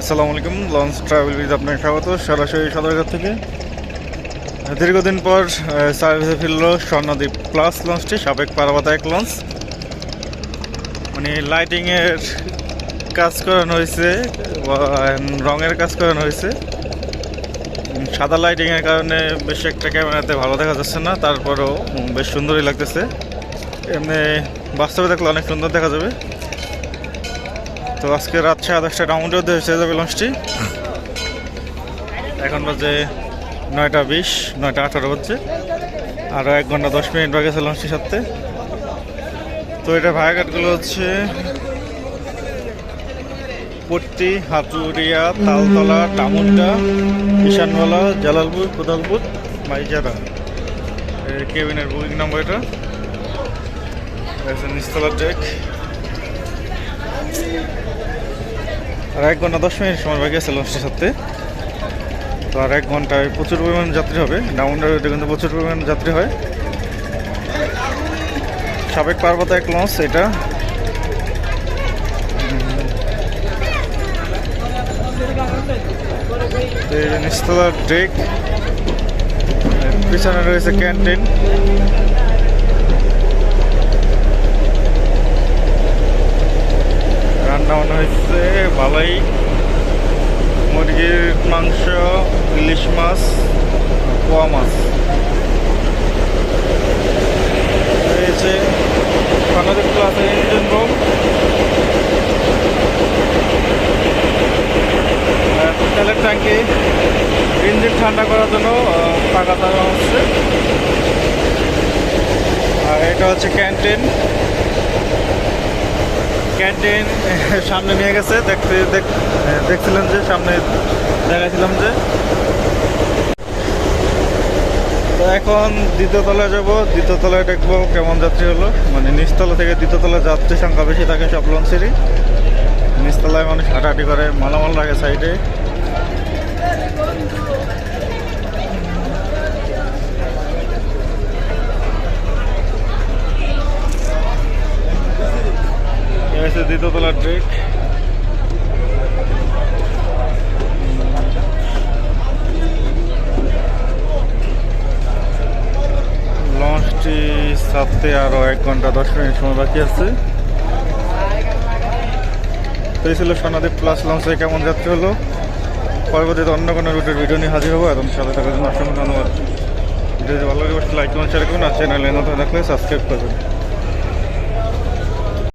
আসসালামু আলাইকুম। Launch travel with আপনাকে স্বাগত সরাসরি সদরঘাট থেকে। দীর্ঘদিন পর সার্ভিসে ফিরল স্বর্ণদ্বীপ প্লাস লঞ্চটি, সাবেক পারাবাতা এক লঞ্চ। মানে লাইটিংয়ের কাজ করানো হয়েছে, রঙের কাজ করানো হয়েছে। সাদা লাইটিংয়ের কারণে বেশ একটা ক্যামেরাতে ভালো দেখা যাচ্ছে না, তারপরেও বেশ সুন্দরই লাগতেছে। এমনি বাস্তবে দেখলে অনেক সুন্দর দেখা যাবে। তো আজকে রাত 10:30 রাউন্ডেও হয়ে যাবে লঞ্চটি। এখন বাজে 9:20, 9:18 বাজছে। আরও 1 ঘন্টা 10 মিনিট বাকি আছে লঞ্চটির সাথে। তো এটা ভায়াঘাটগুলো হচ্ছে পট্টি, হাতুরিয়া, তালতলা, টামুন্ডা, ঈশানওয়ালা, জালালপুর, কোদালপুর, মাইজারা। কেবিনের বুকিং নাম্বার এটা। নিচতলার ডেক। আর 1 ঘন্টা 10 মিনিট সময় বাকি আছে লঞ্চটির সাথে। তো আর 1 ঘন্টায় প্রচুর পরিমাণ যাত্রী হবে। ডাউনডার কিন্তু প্রচুর পরিমাণ যাত্রী হয়। সাবেক পার্বত্য এক লঞ্চ এটা। নিচতলার ডেক, পিছনে রয়েছে ক্যান্টিন। রান্না বান্না হয়েছে ভালোই, মুরগির মাংস, ইলিশ মাছ, পোয়া মাছ রয়েছে। স্বর্ণদ্বীপ প্লাস ইঞ্জিন রুম, তেলের ট্যাঙ্কি, ইঞ্জিন ঠান্ডা করার জন্য পাকা থাকা হচ্ছে। আর এটা হচ্ছে ক্যান্টিন। ক্যান্টিন সামনে নিয়ে গেছে, দেখছিলাম যে সামনে দেখাছিলাম যে। তো এখন দ্বিতীয় তলায় যাব, দ্বিতীয় তলায় দেখবো কেমন যাত্রী হলো। মানে নিচতলা থেকে দ্বিতীয় তলায় যাত্রী সংখ্যা বেশি থাকে সব লঞ্চেরই। নিচতলায় মানুষ হাঁটাহাঁটি করে, মালামাল লাগে সাইডে। দ্বিতীয় তলার ডেক। লঞ্চটি ছাড়তে আরো 1 ঘন্টা 10 মিনিট সময় বাকি আছে। তো এই ছিল স্বর্ণদ্বীপ প্লাস লঞ্চে কেমন যাত্রী হলো। পরবর্তীতে অন্য কোনো রুটের ভিডিও নিয়ে হাজির হবো। এবং সাথে থাকার জন্য অসংখ্য ধন্যবাদ। ভিডিওটি ভালো লাগে লাইক করুন, শেয়ার করুন। আর চ্যানেলে নতুন থাকলে সাবস্ক্রাইব করবেন।